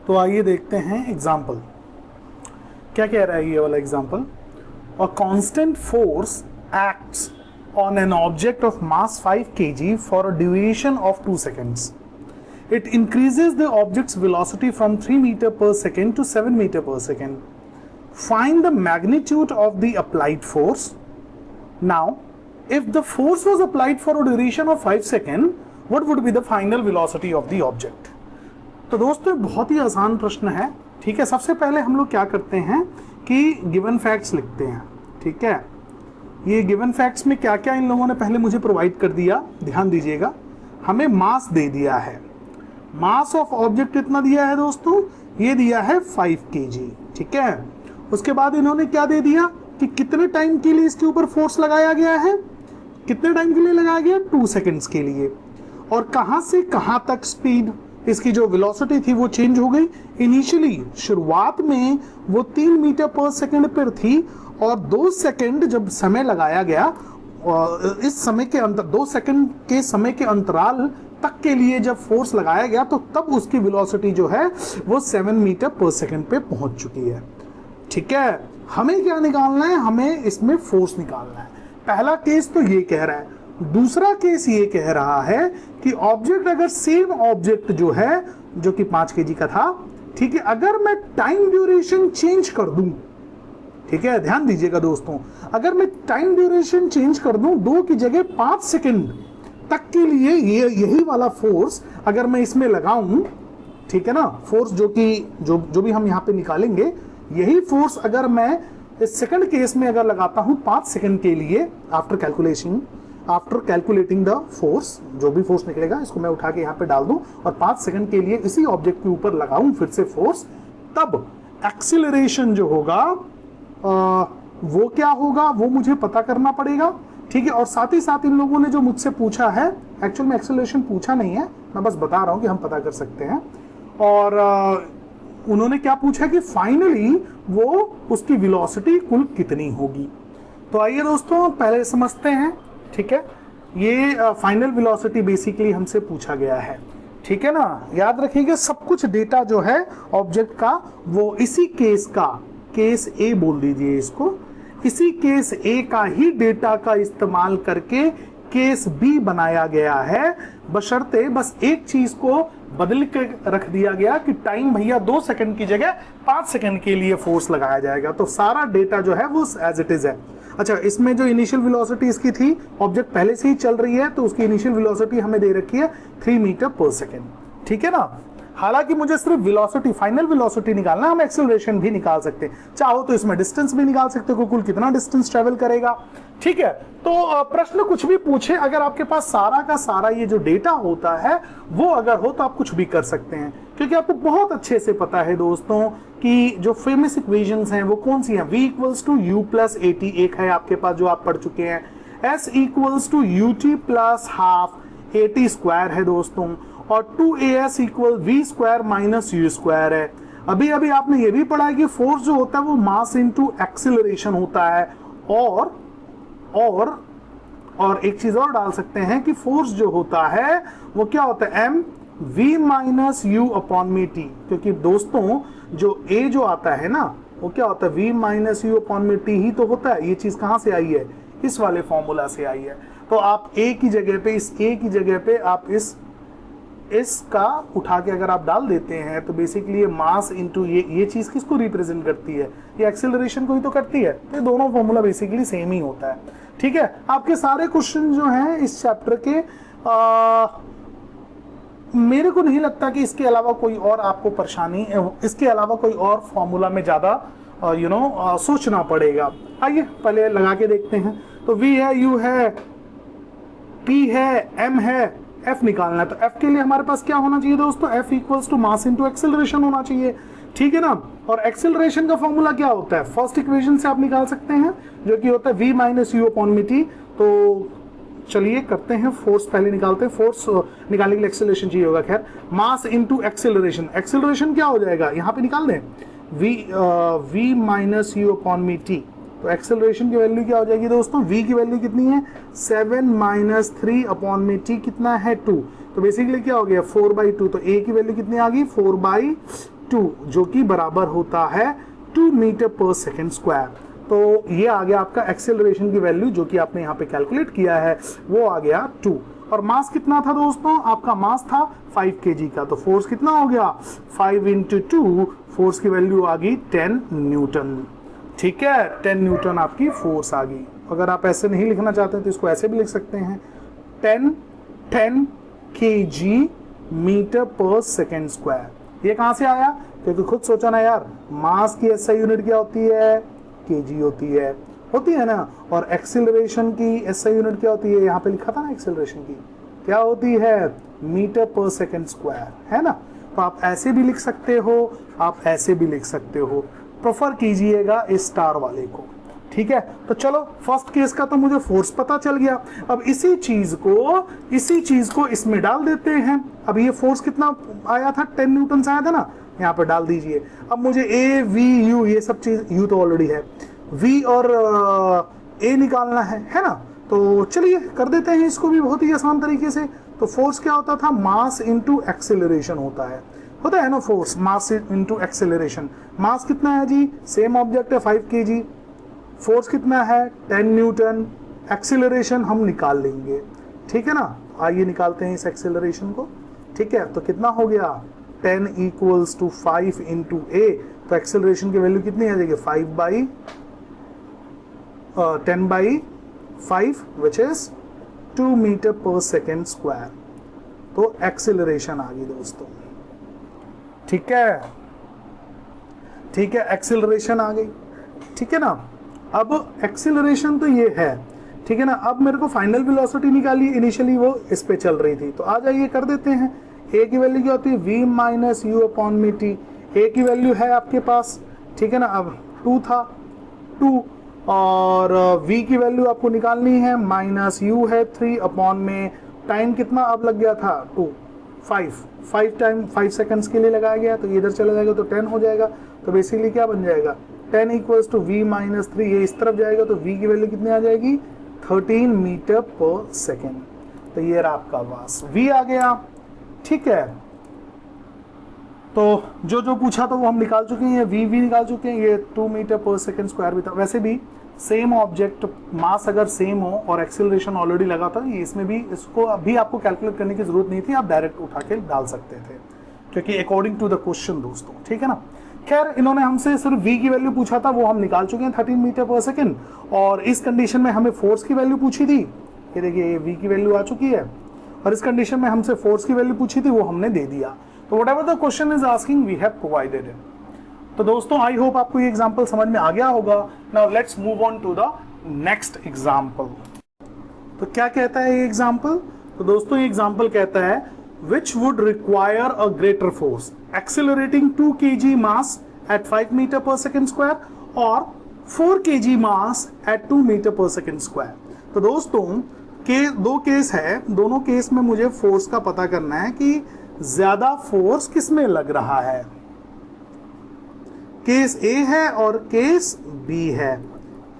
तो आइए देखते हैं एग्जाम्पल क्या कह रहा है ये वाला example. A constant force acts on an object of mass 5 kg for a duration of 2 seconds. It increases the object's velocity from 3 meter per second to 7 meter per second. Find the magnitude of the applied force. Now, if the force was applied for a duration of 5 seconds, what would be the final velocity of the object? तो दोस्तों बहुत ही आसान प्रश्न है। ठीक है, सबसे पहले हम लोग क्या करते हैं कि गिवन फैक्ट्स लिखते हैं। ठीक है, ये गिवन फैक्ट्स में क्या क्या इन लोगों ने पहले मुझे प्रोवाइड कर दिया, ध्यान दीजिएगा। हमें मास दे दिया है, मास ऑफ ऑब्जेक्ट कितना दिया है दोस्तों, ये दिया है 5 kg। ठीक है, उसके बाद इन्होंने क्या दे दिया कि कितने टाइम के लिए इसके ऊपर फोर्स लगाया गया है, कितने टाइम के लिए लगाया गया, 2 सेकेंड्स के लिए। और कहां से कहां तक स्पीड, इसकी जो वेलोसिटी थी वो चेंज हो गई। इनिशियली शुरुआत में वो 3 मीटर पर सेकंड पर थी और 2 सेकंड जब समय लगाया गया, इस समय के अंतर 2 सेकंड के समय के अंतराल तक के लिए जब फोर्स लगाया गया तो तब उसकी वेलोसिटी जो है वो 7 मीटर पर सेकंड पे पहुंच चुकी है। ठीक है, हमें क्या निकालना है, हमें इसमें फोर्स निकालना है। पहला केस तो ये कह रहा है, दूसरा केस ये कह रहा है कि ऑब्जेक्ट अगर सेम ऑब्जेक्ट जो है जो कि 5 kg का था, ठीक है, अगर मैं टाइम ड्यूरेशन चेंज कर दूं, ठीक है, ध्यान दीजिएगा दोस्तों, अगर मैं टाइम ड्यूरेशन चेंज कर दूं 2 की जगह 5 सेकंड तक के लिए, ये यही वाला फोर्स अगर मैं इसमें लगाऊं, ठीक है ना, फोर्स जो कि जो भी हम यहाँ पे निकालेंगे, यही फोर्स अगर मैं इस सेकंड केस में अगर लगाता हूं 5 सेकंड के लिए, आफ्टर कैलकुलेटिंग द फोर्स, जो भी फोर्स निकलेगा इसको मैं उठा के यहाँ पे डाल दूं और 5 सेकंड के लिए इसी ऑब्जेक्ट के ऊपर लगाऊं फिर से फोर्स, तब एक्सीलरेशन जो होगा वो क्या होगा वो मुझे पता करना पड़ेगा। ठीक है, और साथ ही साथ इन लोगों ने जो मुझसे पूछा है, एक्चुअल में एक्सीलरेशन पूछा नहीं है, मैं बस बता रहा हूं कि हम पता कर सकते हैं। और उन्होंने क्या पूछा कि फाइनली वो उसकी वेलोसिटी कुल कितनी होगी। तो आइए दोस्तों पहले समझते हैं। ठीक है, ये फाइनल वेलोसिटी बेसिकली हमसे पूछा गया है। ठीक है ना, याद रखिएगा सब कुछ डेटा जो है ऑब्जेक्ट का वो इसी केस का, केस ए बोल दीजिए इसको, इसी केस ए का ही डेटा का इस्तेमाल करके केस बी बनाया गया है, बशर्ते बस एक चीज को बदल के रख दिया गया कि टाइम भैया 2 सेकंड की जगह 5 सेकंड के लिए फोर्स लगाया जाएगा। तो सारा डेटा जो है वो एज इट इज है। अच्छा, इसमें जो इनिशियल वेलोसिटी इसकी थी, ऑब्जेक्ट पहले से ही चल रही है तो उसकी इनिशियल वेलोसिटी हमें दे रखी है 3 मीटर पर सेकंड। ठीक है ना, हालांकि मुझे सिर्फ वेलोसिटी, फाइनल वेलोसिटी निकालना है, हम एक्सेलरेशन भी निकाल सकते हैं, चाहो तो इसमें डिस्टेंस भी निकाल सकते हो, कुल कितना डिस्टेंस ट्रेवल करेगा। ठीक है, तो प्रश्न कुछ भी पूछे, अगर आपके पास सारा का सारा ये जो डेटा होता है वो अगर हो तो आप कुछ भी कर सकते हैं, क्योंकि आपको बहुत अच्छे से पता है दोस्तों कि जो फेमस इक्वेशंस हैं वो कौन सी हैं। v equals to u plus a t एक है आपके पास जो आप पढ़ चुके हैं, s equals to u t plus half a t square है दोस्तों, और 2as equal v square minus u square है। अभी अभी आपने ये भी पढ़ा है कि फोर्स जो होता है वो मास इनटू एक्सीलरेशन होता है, और एक चीज और डाल सकते हैं कि फोर्स जो होता है वो क्या होता है, m v minus u upon मी टी, क्योंकि दोस्तों जो a जो आता है ना वो क्या होता है, v माइनस यू अपॉन मी टी ही तो होता है। ये चीज कहां से आई है, इस वाले फॉर्मूला से आई है। तो आप a की जगह पे, इस a की जगह पे आप इसका उठा के अगर आप डाल देते हैं तो बेसिकली ये मास इनटू ये चीज किसको रिप्रेजेंट करती है, ये एक्सेलरेशन को ही तो करती है। तो दोनों फॉर्मूला बेसिकली सेम ही होता है। ठीक है, आपके सारे क्वेश्चन जो हैं इस चैप्टर के मेरे को नहीं लगता कि इसके अलावा कोई और आपको परेशानी, इसके अलावा कोई और फॉर्मूला में ज्यादा सोचना पड़ेगा। आइए पहले लगा के देखते हैं। तो v है, u है, p है, m है, f निकालना है। तो f के लिए हमारे पास क्या होना चाहिए दोस्तों, f equals to mass into acceleration होना चाहिए। ठीक है ना, और एक्सेलरेशन का फॉर्मूला क्या होता है, फर्स्ट इक्वेशन से आप निकाल सकते हैं जो कि होता है v माइनस यू अपॉन मी टी। तो चलिए करते हैं, फोर्स पहले निकालते हैं। फोर्स निकालने के लिए एक्सेलरेशन चाहिए होगा, खैर मास इनटू एक्सेलरेशन, एक्सेलरेशन क्या हो जाएगा यहाँ पे निकाल दें, v माइनस यू अपॉन मी टी। तो एक्सेलरेशन की वैल्यू क्या हो जाएगी दोस्तों, v की वैल्यू कितनी है 7 माइनस 3 अपॉन में t कितना है 2। तो बेसिकली क्या हो गया 4/2। तो a की वैल्यू कितनी आ गई 4/2 2 जो कि बराबर होता है 2 मीटर पर सेकेंड स्क्वायर। तो ये आ गया आपका एक्सेलरेशन की वैल्यू जो कि आपने यहाँ पे कैलकुलेट किया है, वो आ गया 2। और मास कितना था दोस्तों, आपका मास था 5 kg का, तो फोर्स कितना हो गया 5 × 2, फोर्स की वैल्यू आ गई 10 न्यूटन। ठीक है, 10 न्यूटन आपकी फोर्स आ गई। अगर आप ऐसे नहीं लिखना चाहते हैं तो इसको ऐसे भी लिख सकते हैं 10 kg मीटर पर सेकेंड स्क्वायर। ये कहां से आया, क्योंकि खुद सोचा ना यार, मास की एसआई यूनिट क्या होती है, केजी होती है ना, और एक्सेलरेशन की एसआई यूनिट क्या होती है, यहाँ पे लिखा था ना एक्सेलरेशन की क्या होती है, मीटर पर सेकेंड स्क्वायर, है ना। तो आप ऐसे भी लिख सकते हो, आप ऐसे भी लिख सकते हो, प्रेफर कीजिएगा इस स्टार वाले को। ठीक है, तो चलो फर्स्ट केस का तो मुझे फोर्स पता चल गया। अब इसी चीज को इसमें डाल देते हैं। अब ये फोर्स कितना आया था, 10 न्यूटन से आया था ना, यहाँ पर डाल दीजिए। अब मुझे ए वी यू, ये सब चीज, यू तो ऑलरेडी है, वी और ए निकालना है ना। तो चलिए कर देते हैं इसको भी बहुत ही आसान तरीके से। तो फोर्स क्या होता था, मास इंटू एक्सेलरेशन होता है ना, फोर्स मास इंटू एक्सेलरेशन। मास कितना है जी, सेम ऑब्जेक्ट है 5 kg, फोर्स कितना है 10 न्यूटन, एक्सेलरेशन हम निकाल लेंगे। ठीक है ना, आइए निकालते हैं इस एक्सेलरेशन को। ठीक है, तो कितना हो गया 10 = 5 × a, तो एक्सेलरेशन की वैल्यू कितनी आ जाएगी 10/5 विच इज 2 मीटर पर सेकेंड स्क्वायर। तो एक्सेलरेशन आ गई दोस्तों। ठीक है, एक्सेलरेशन आ गई। ठीक है ना, अब एक्सेलरेशन तो ये है, ठीक है ना। अब मेरे को फाइनल वेलोसिटी निकाली, इनिशियली वो इस पे चल रही थी, तो आ जाइए कर देते हैं। ए की वैल्यू क्या होती है, v - u/t। ए की वैल्यू है आपके पास, ठीक है ना, अब 2 था 2, और v की वैल्यू आपको निकालनी है, -u है 3 में टाइम कितना अब लग गया था 2, 5 टाइम 5 सेकंड्स के लिए लगाया गया, तो ये इधर चला जाएगा तो 10 हो जाएगा। तो बेसिकली क्या बन जाएगा 10 = v - 3, ये इस तरफ जाएगा तो v की वैल्यू कितनी आ जाएगी 13 मीटर पर सेकेंड। तो ये रहा आपका मास, v आ गया। ठीक है, तो जो पूछा तो वो हम निकाल चुके हैं, v निकाल चुके हैं, ये 2 मीटर पर सेकेंड स्क्वायर भी था। वैसे भी सेम ऑब्जेक्ट, मास अगर सेम हो और एक्सेलरेशन ऑलरेडी लगा था, ये इसमें भी, इसको अभी आपको कैलकुलेट करने की जरूरत नहीं थी, आप डायरेक्ट उठा के डाल सकते थे, क्योंकि अकॉर्डिंग टू द क्वेश्चन दोस्तों। ठीक है ना, खैर इन्होंने हमसे सिर्फ v की वैल्यू पूछा था, वो हम निकाल चुके हैं 13 मीटर पर सेकेंड। और इस कंडीशन में हमें फोर्स की वैल्यू पूछी थी, ये देखिए v की वैल्यू आ चुकी है, और इस कंडीशन में हमसे फोर्स की वैल्यू पूछी थी, वो हमने दे दिया। तो whatever the question is asking we have provided it. तो दोस्तों आई होप आपको ये एग्जांपल समझ में आ गया होगा। Now let's move on to the next example. तो क्या कहता है ये एग्जांपल, तो दोस्तों ये एग्जांपल कहता है which would require a greater force accelerating 2 kg mass at 5 meter per second square और 4 kg mass at 2 meter per second square। तो दोस्तों दो केस है, दोनों केस में मुझे फोर्स का पता करना है कि ज्यादा फोर्स किस में लग रहा है। केस ए है और केस बी है।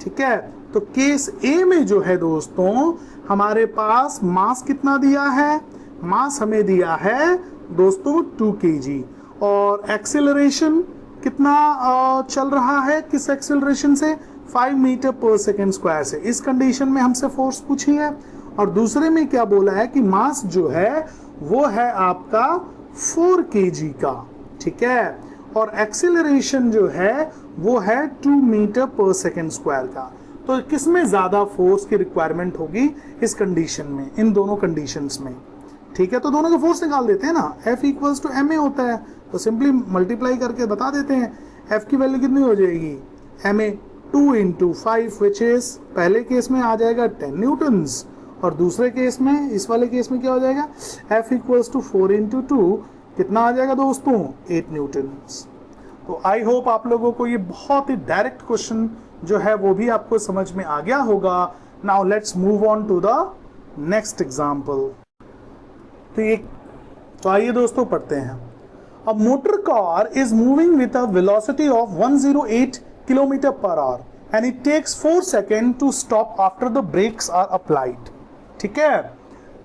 ठीक है, तो केस ए में जो है दोस्तों हमारे पास मास कितना दिया है, मास हमें दिया है दोस्तों 2 kg, और एक्सेलरेशन कितना चल रहा है, किस एक्सेलरेशन से 5 मीटर पर सेकेंड स्क्वायर से। इस कंडीशन में हमसे फोर्स पूछी है, और दूसरे में क्या बोला है कि मास जो है वो है आपका 4 kg का। ठीक है, और एक्सेलरेशन जो है वो है 2 मीटर पर सेकेंड स्क्वायर का। तो किसमें ज्यादा फोर्स की रिक्वायरमेंट होगी इस कंडीशन में, इन दोनों कंडीशंस में। ठीक है, तो दोनों का फोर्स निकाल देते हैं ना, F = ma होता है, तो सिंपली मल्टीप्लाई करके बता देते हैं। F की वैल्यू कितनी हो जाएगी, ma 2 × 5 विच इज पहले केस में आ जाएगा 10 न्यूटन्स, और दूसरे केस में, इस वाले केस में क्या हो जाएगा, F = 4 × 2 कितना आ जाएगा दोस्तों 8 न्यूटन्स। तो आई होप आप लोगों को ये बहुत ही डायरेक्ट क्वेश्चन जो है वो भी आपको समझ में आ गया होगा। Now let's move on to the next example. तो आइए दोस्तों पढ़ते हैं। A motor car is moving with a velocity of 108 km/h and it takes 4 seconds to stop after the brakes are applied। ठीक है,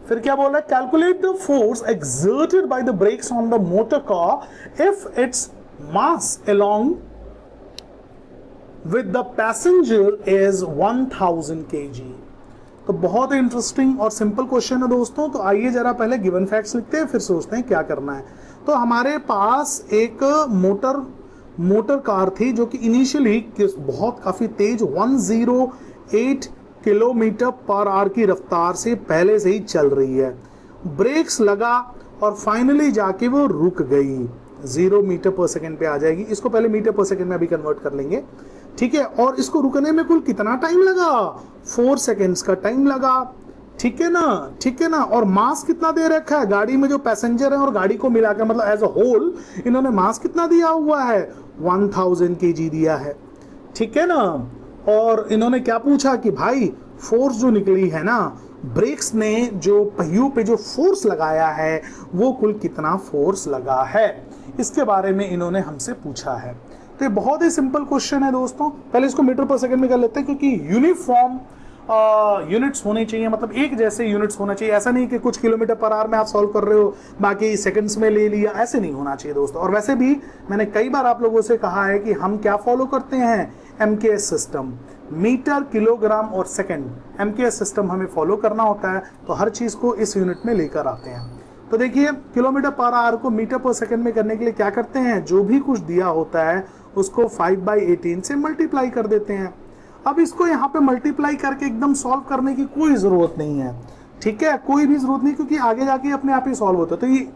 फिर क्या बोला, calculate the force exerted by the brakes on the motor car if its mass along with the passenger is 1000 kg। तो बहुत interesting और simple question है दोस्तों। तो आइए जरा पहले गिवन फैक्ट्स लिखते हैं, फिर सोचते हैं क्या करना है। तो हमारे पास एक मोटर कार थी जो कि इनिशियली बहुत काफी तेज 108 किलोमीटर पर आवर की रफ्तार से पहले से ही चल रही है। ब्रेक्स लगा और फाइनली जाके वो रुक गई, 0 मीटर पर सेकेंड पे आ जाएगी। इसको पहले मीटर पर सेकेंड में अभी कन्वर्ट कर लेंगे, ठीक है। और इसको रुकने में कुल कितना टाइम लगा, 4 सेकेंड्स का टाइम लगा, ठीक है ना, ठीक है ना। और मास कितना दे रखा है, गाड़ी में जो पैसेंजर है और गाड़ी को मिलाकर मतलब एज अ होल इन्होंने मास कितना दिया हुआ है, 1000 kg दिया है, ठीक है ना। और इन्होंने क्या पूछा कि भाई फोर्स जो निकली है ना, ब्रेक्स ने जो पहियों पे जो फोर्स लगाया है वो कुल कितना फोर्स लगा है, इसके बारे में इन्होंने हमसे पूछा है। तो ये बहुत ही सिंपल क्वेश्चन है दोस्तों। पहले इसको मीटर पर सेकंड में कर लेते हैं, क्योंकि यूनिफॉर्म यूनिट्स होने चाहिए, मतलब एक जैसे यूनिट्स होना चाहिए। ऐसा नहीं कि कुछ किलोमीटर पर आवर में आप सॉल्व कर रहे हो बाकी सेकंड्स में ले लिया, ऐसे नहीं होना चाहिए दोस्तों। और वैसे भी मैंने कई बार आप लोगों से कहा है कि हम क्या फॉलो करते हैं, MKS सिस्टम, मीटर किलोग्राम और सेकंड, MKS सिस्टम हमें फॉलो करना होता है। तो हर चीज को इस यूनिट में लेकर आते हैं। तो देखिए किलोमीटर पर आवर को मीटर पर सेकंड में करने के लिए क्या करते हैं, जो भी कुछ दिया होता है उसको 5/18 से मल्टीप्लाई कर देते हैं। अब इसको यहाँ पे मल्टीप्लाई करके एकदम सॉल्व करने की कोई जरूरत नहीं है, ठीक है, कोई भी जरूरत नहीं, क्योंकि आगे जाके अपने आप ही सॉल्व होता है। तो ये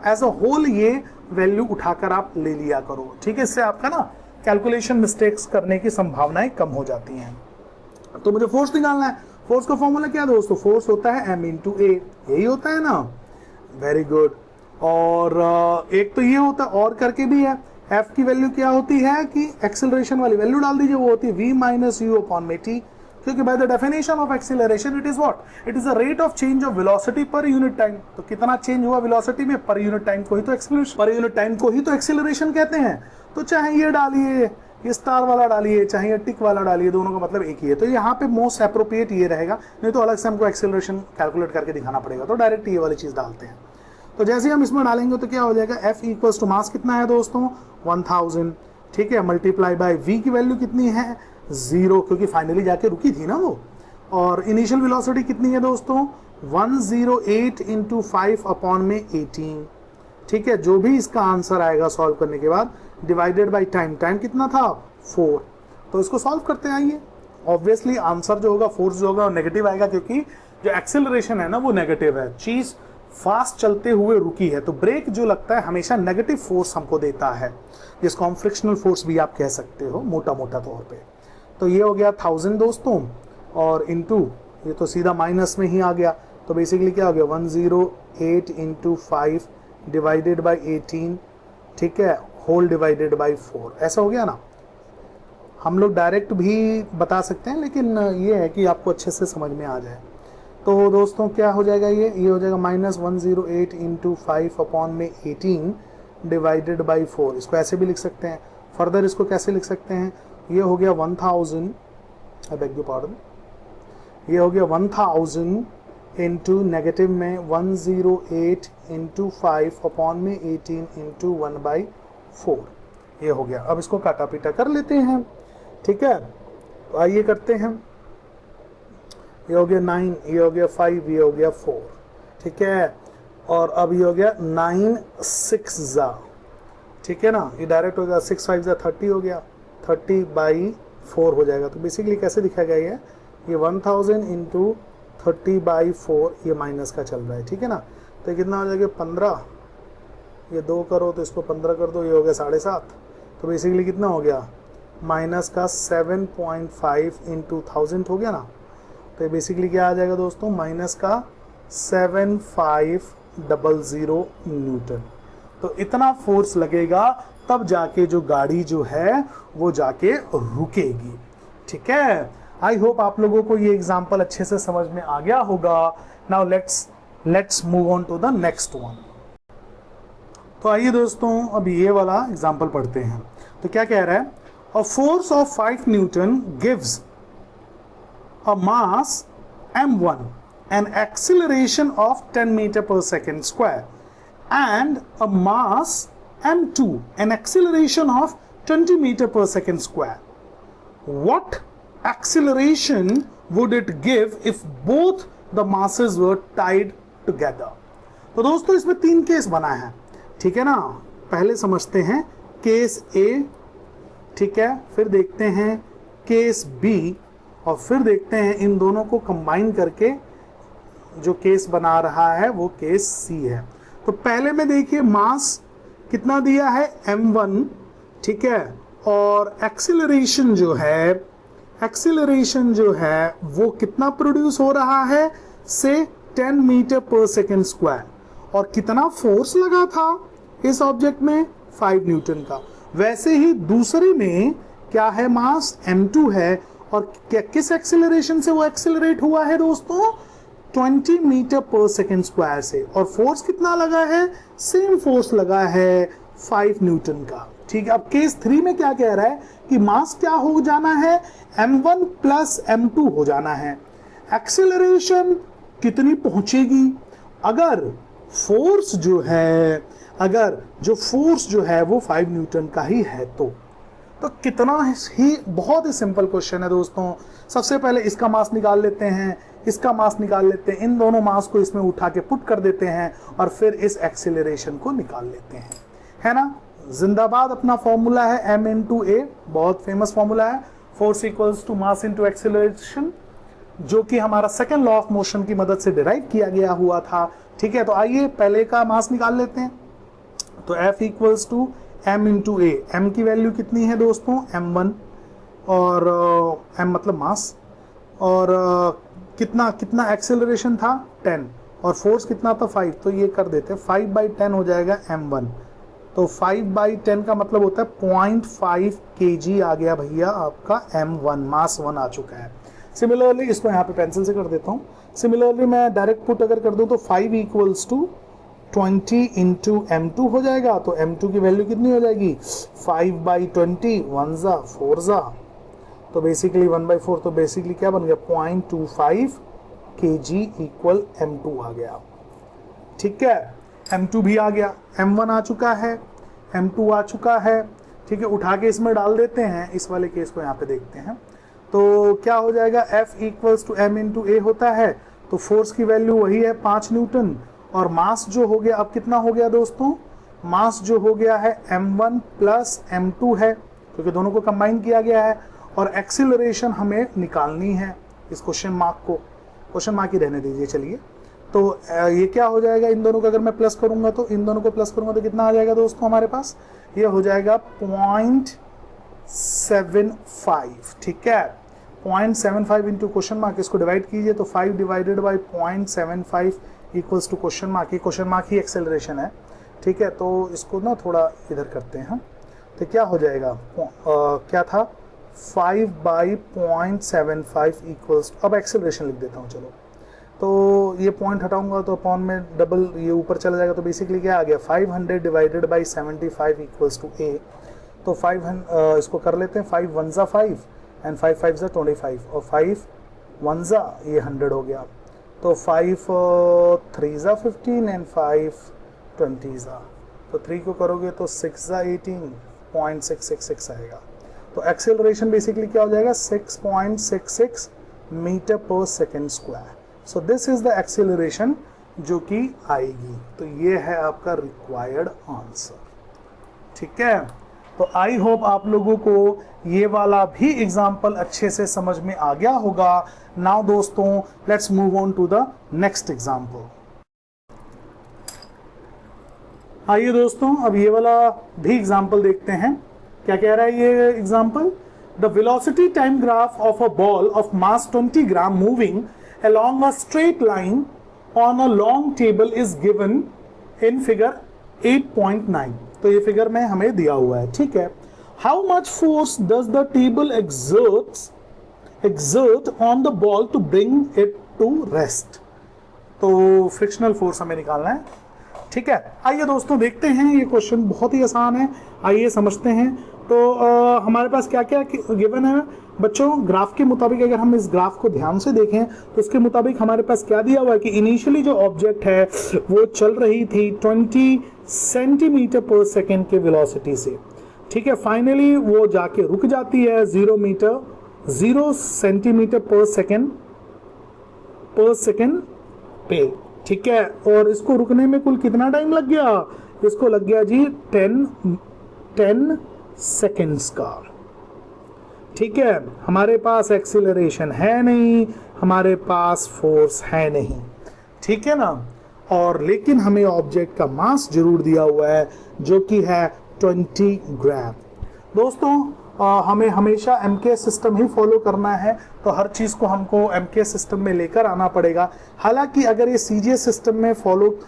एज अ होल ये वैल्यू उठाकर आप ले लिया करो, ठीक है। इससे आपका ना कैलकुलेशन मिस्टेक्स करने की संभावनाएं कम हो जाती हैं। तो मुझे फोर्स निकालना है। फोर्स का फॉर्मूला क्या है दोस्तों, फोर्स होता है M × A, यही होता है ना, वेरी गुड। और एक तो ये होता है, और करके भी है, F की वैल्यू क्या होती है कि एक्सेलरेशन वाली वैल्यू डाल दीजिए, वो होती है V - U/t, क्योंकि by the definition of acceleration it is what, it is the rate of change of velocity per unit time. तो कितना चेंज हुआ वेलोसिटी में पर यूनिट टाइम को ही तो एक्सेलरेशन, पर यूनिट टाइम को ही तो एक्सेलरेशन कहते हैं। तो चाहे ये डालिए, ये स्टार वाला डालिए, चाहे ये टिक वाला डालिए, दोनों का मतलब एक ही है। तो यहाँ पे मोस्ट अप्रोप्रिएट ये रहेगा, नहीं तो अलग से हमको एक्सेलरेशन कैलकुलेट करके दिखाना पड़ेगा। तो डायरेक्ट ये वाली चीज डालते हैं। तो जैसे हम इसमें डालेंगे तो क्या हो जाएगा, F इक्वल्स टू मास कितना है दोस्तों, 1000, ठीक है, मल्टीप्लाई बाय V की वैल्यू कितनी है, 0, क्योंकि फाइनली जाके रुकी थी ना वो। और इनिशियल वेलोसिटी कितनी है दोस्तों, 108 × 5/18, ठीक है। जो भी इसका आंसर आएगा सॉल्व करने के बाद, डिवाइडेड बाय टाइम, टाइम कितना था 4। तो इसको सॉल्व करते आइए। ऑब्वियसली आंसर जो होगा, फोर्स जो होगा वो नेगेटिव आएगा, क्योंकि जो एक्सेलरेशन है ना वो नेगेटिव है, चीज फास्ट चलते हुए रुकी है। तो ब्रेक जो लगता है हमेशा नेगेटिव फोर्स हमको देता है, जिसको हम फ्रिक्शनल फोर्स भी आप कह सकते हो मोटा मोटा तौर पे। तो ये हो गया 1000 दोस्तों, और इनटू ये तो सीधा माइनस में ही आ गया। तो बेसिकली क्या हो गया, 108 × 5 डिवाइडेड बाय 18, ठीक है, होल डिवाइडेड बाय 4, ऐसा हो गया ना। हम लोग डायरेक्ट भी बता सकते हैं, लेकिन ये है कि आपको अच्छे से समझ में आ जाए। तो दोस्तों क्या हो जाएगा, ये हो जाएगा -108 × 5/18 डिवाइडेड बाई 4। इसको ऐसे भी लिख सकते हैं। फर्दर इसको कैसे लिख सकते हैं, ये हो गया 1000, आई बेग योर पार्डन, ये हो गया 1000 इंटू नेगेटिव में 108 × 5/18 × 1/4, ये हो गया। अब इसको काटा पीटा कर लेते हैं, ठीक है। तो आइए करते हैं। ये हो गया 9, ये हो गया 5, ये हो गया 4, ठीक है। और अब ये हो गया 9 6 ठीक है ना, ये डायरेक्ट हो गया 6 5 30 हो गया, 30/4 हो जाएगा। तो बेसिकली कैसे दिखा गया ये 1000 × 30/4, ये माइनस का चल रहा है, ठीक है ना। तो कितना हो जाएगा 15, ये 2 करो तो इसको 15 कर दो, ये हो गया 7.5। तो बेसिकली कितना हो गया, माइनस का 7.5 × 1000 हो गया ना। तो ये बेसिकली क्या आ जाएगा दोस्तों, माइनस का 7500 न्यूटन। तो इतना फोर्स लगेगा तब जाके जो गाड़ी जो है वो जाके रुकेगी, ठीक है। आई होप आप लोगों को ये एग्जांपल अच्छे से समझ में आ गया होगा। Now let's move on to the next one. तो आइए दोस्तों अब ये वाला एग्जांपल पढ़ते हैं। तो क्या कह रहा है, a force of 5 Newton gives a mass m1, an acceleration of 10 meter per second square, and a mass m2 an acceleration of 20 meter per second square. What acceleration would it give if both the masses were tied together? तो दोस्तों इसमें 3 case बना है, ठीक है ना। पहले समझते हैं केस ए, ठीक है, फिर देखते हैं केस बी, और फिर देखते हैं इन दोनों को कंबाइन करके जो केस बना रहा है वो केस सी है। तो पहले में देखिए मास कितना दिया है m1, ठीक है, और एक्सीलरेशन जो है वो कितना प्रोड्यूस हो रहा है से 10 मीटर पर सेकेंड स्क्वायर, और कितना फोर्स लगा था इस ऑब्जेक्ट में 5 न्यूटन का। वैसे ही दूसरे में क्या है, मास m2 है, और क्या किस एक्सीलरेशन से वो एक्सीलरेट हुआ है दोस्तों, 20 मीटर पर सेकेंड स्क्वायर से, और फोर्स कितना लगा है, सेम फोर्स लगा है 5 न्यूटन का, ठीक है। अब केस 3 में क्या कह रहा है कि मास क्या हो जाना है, m1 प्लस m2 हो जाना है। एक्सीलरेशन कितनी पहुंचेगी, अगर फोर्स जो है वो 5 न्यूटन का ही है तो कितना ही, बहुत ही सिंपल क्वेश्चन है दोस्तों। सबसे पहले इसका मास निकाल लेते हैं, इसका मास निकाल लेते हैं, इन दोनों मास को इसमें उठा के पुट कर देते हैं, और फिर इस एक्सीलरेशन को निकाल लेते हैं, है ना। जिंदाबाद अपना फॉर्मूला है m इंटू ए, बहुत फेमस फॉर्मूला है, force equals to mass into acceleration, जो कि हमारा सेकंड लॉ ऑफ मोशन की मदद से डिराइव किया गया हुआ था, ठीक है। तो आइए पहले का मास निकाल लेते हैं। तो F equals to m into a, m की वैल्यू कितनी है दोस्तों, m1, और m मतलब मास, और कितना एक्सेलरेशन था 10, और फोर्स कितना था 5, तो ये कर देते हैं 5/10 हो जाएगा m1। तो 5/10 का मतलब होता है 0.5 kg आ गया भैया आपका m1, मास 1 आ चुका है। सिमिलरली इसको यहाँ पे पेंसिल से कर देता हूँ। सिमिलरली मैं डायरेक्ट पुट अगर कर दूँ तो 5 इक्वल्स टू 20 इंटू m2 हो जाएगा। तो m2 की वैल्यू कितनी हो जाएगी, 5/20, 1 ज़ा 4 ज़ा, तो बेसिकली 1/4, तो बेसिकली क्या बन गया 0.25 kg इक्वल m2 आ गया, ठीक है। m2 भी आ गया, m1 आ चुका है, m2 आ चुका है, ठीक है। उठा के इसमें डाल देते हैं, इस वाले केस को यहाँ पे देखते हैं। तो क्या हो जाएगा, F equals to m into a होता है, तो फोर्स की वैल्यू वही है 5 न्यूटन, और मास जो हो गया, अब कितना हो गया दोस्तों, मास जो हो गया है m1 प्लस m2 है, क्योंकि दोनों को कंबाइन किया गया है, और एक्सीलरेशन हमें निकालनी है। इस क्वेश्चन मार्क ही रहने दीजिए, चलिए। तो ये क्या हो जाएगा, इन दोनों को अगर मैं प्लस करूंगा तो कितना आ जाएगा दोस्तों हमारे पास, ये हो जाएगा 0.75, ठीक है। 0.75 इंटू क्वेश्चन मार्क, इसको डिवाइड कीजिए तो 5 divided by 0.75 equals to question mark, ये क्वेश्चन मार्क ही एक्सेलरेशन है, ठीक है। तो इसको ना थोड़ा इधर करते हैं, तो क्या हो जाएगा, क्या था 5/0.75 इक्वल्स, अब एक्सेलरेशन लिख देता हूँ, चलो। तो ये पॉइंट हटाऊंगा तो अपॉन में डबल ये ऊपर चला जाएगा, तो बेसिकली क्या आ गया 500 डिवाइडेड बाई 75 इक्वल्स टू ए। तो 500 इसको कर लेते हैं, 5 1 ज़ा 5 एंड 5 5 ज़ा 25, और 5 1 ज़ा ये 100 हो गया, तो 5 3 ज़ा 15 एंड 5 20 ज़ा, तो 3 को करोगे तो 6 ज़ा 18.666 आएगा। तो एक्सेलरेशन बेसिकली क्या हो जाएगा 6.66 मीटर पर second square. So this is the acceleration जो कि आएगी। तो ये है आपका रिक्वायर्ड आंसर, ठीक है। तो आई होप आप लोगों को ये वाला भी एग्जाम्पल अच्छे से समझ में आ गया होगा। नाउ दोस्तों let's move on to the next example. आइए दोस्तों अब ये वाला भी एग्जाम्पल देखते हैं, क्या कह रहा है ये example. The velocity time graph of a ball of mass 20 gram moving along a straight line on a long table is given in figure 8.9। तो ये फिगर में हमें दिया हुआ है, ठीक है। How much force does the table exert on the ball to bring it to rest? तो फ्रिक्शनल फोर्स हमें निकालना है, ठीक है। आइए दोस्तों देखते हैं, ये क्वेश्चन बहुत ही आसान है, आइए समझते हैं। तो हमारे पास क्या क्या गिवन है बच्चों, ग्राफ के मुताबिक अगर हम इस ग्राफ को ध्यान से देखें तो इसके मुताबिक हमारे पास क्या दिया हुआ है कि इनिशियली जो ऑब्जेक्ट है वो चल रही थी 20 सेंटीमीटर पर सेकेंड के वेलोसिटी से। ठीक है, फाइनली वो जाके रुक जाती है 0 सेंटीमीटर पर सेकेंड पे। ठीक है, और इसको रुकने में कुल कितना टाइम लग गया? इसको लग गया जी 10 सेकेंड्स का। ठीक है, हमारे पास एक्सीलरेशन है नहीं, हमारे पास फोर्स है नहीं। ठीक है ना, और लेकिन हमें ऑब्जेक्ट का मास जरूर दिया हुआ है जो कि है 20 ग्राम। दोस्तों हमें हमेशा एमके सिस्टम ही फॉलो करना है, तो हर चीज़ को हमको एमके सिस्टम में लेकर आना पड़ेगा। हालांकि अगर ये सीजीएस सिस्टम में फॉलो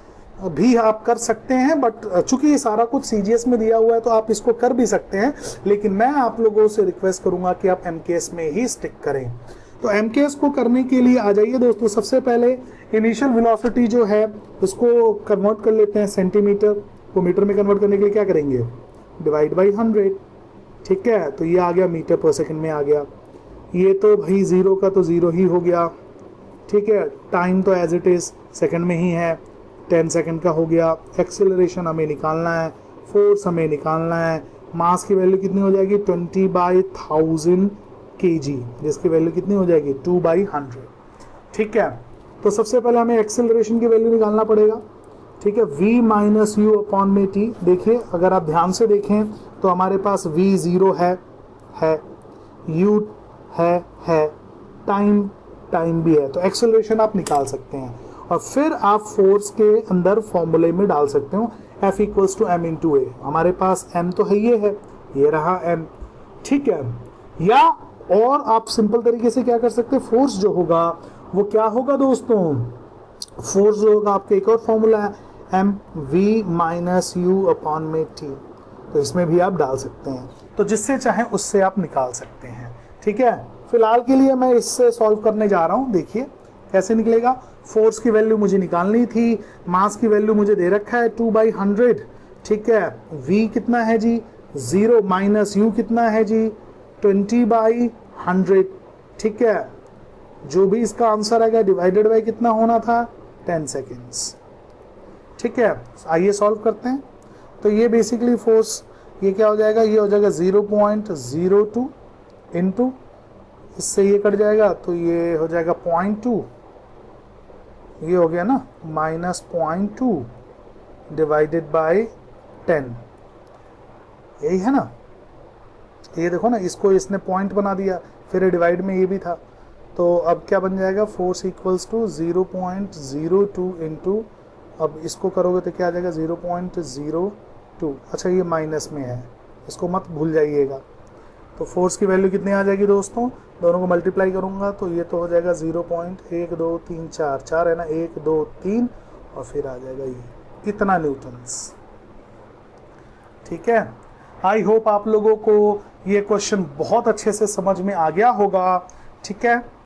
भी आप कर सकते हैं, बट चूंकि ये सारा कुछ सीजीएस में दिया हुआ है तो आप इसको कर भी सकते हैं, लेकिन मैं आप लोगों से रिक्वेस्ट करूंगा कि आप एमकेएस में ही स्टिक करें। तो एमकेएस को करने के लिए आ जाइए दोस्तों। सबसे पहले इनिशियल वेलोसिटी जो है उसको कन्वर्ट कर लेते हैं सेंटीमीटर को मीटर में कन्वर्ट करने के लिए क्या करेंगे? Divide by 100। ठीक है, तो ये आ गया मीटर पर सेकंड में आ गया। ये तो भाई 0 का तो 0 ही हो गया। ठीक है, टाइम तो एज इट इज सेकंड में ही है, 10 सेकंड का हो गया। एक्सेलरेशन हमें निकालना है, फोर्स हमें निकालना है। मास की वैल्यू कितनी हो जाएगी? 20/1000 kg, जिसकी वैल्यू कितनी हो जाएगी? 2/100। ठीक है, तो सबसे पहले हमें एक्सेलरेशन की वैल्यू निकालना पड़ेगा। ठीक है, v माइनस यू अपॉन में t। देखिए, अगर आप ध्यान से देखें तो हमारे पास v 0 है, u है, टाइम भी है, तो एक्सेलरेशन आप निकाल सकते हैं। और फिर आप फोर्स के अंदर फॉर्मूले में डाल सकते हो F = m/a। हमारे पास m तो है, ये रहा m। ठीक है, या और आप सिंपल तरीके से क्या कर सकते हैं? फोर्स जो होगा वो क्या होगा दोस्तों? फोर्स जो होगा आपके एक और फॉर्मूला है mv माइनस यू अपॉन में t, तो इसमें भी आप डाल सकते हैं। तो जिससे चाहे उससे आप निकाल सकते हैं। ठीक है, फिलहाल के लिए मैं इससे सॉल्व करने जा रहा हूं। देखिए कैसे निकलेगा। फोर्स की वैल्यू मुझे निकालनी थी, मास की वैल्यू मुझे दे रखा है 2/100। ठीक है, v कितना है जी? 0 माइनस u कितना है जी? 20/100। ठीक है, जो भी इसका आंसर आएगा डिवाइडेड बाय कितना होना था? 10 सेकेंड्स। ठीक है, आइए सॉल्व करते हैं। तो ये बेसिकली फोर्स, ये क्या हो जाएगा? ये हो जाएगा 0.02 इंटू, इससे ये कट जाएगा तो ये हो जाएगा 0.2, ये हो गया ना, माइनस 0.2 डिवाइडेड बाय 10। यही है ना, ये देखो ना, इसको इसने पॉइंट बना दिया, फिर डिवाइड में ये भी था। तो अब क्या बन जाएगा? फोर्स इक्वल्स टू 0.02 इंटू, अब इसको करोगे तो क्या आ जाएगा? 0.02। अच्छा, ये माइनस में है, इसको मत भूल जाइएगा। तो फोर्स की वैल्यू कितनी आ जाएगी दोस्तों? दोनों को मल्टीप्लाई करूंगा तो ये तो हो जाएगा 0.1234, 4 है ना, 1 2 3, और फिर आ जाएगा ये इतना न्यूटन्स। ठीक है, आई होप आप लोगों को ये क्वेश्चन बहुत अच्छे से समझ में आ गया होगा। ठीक है।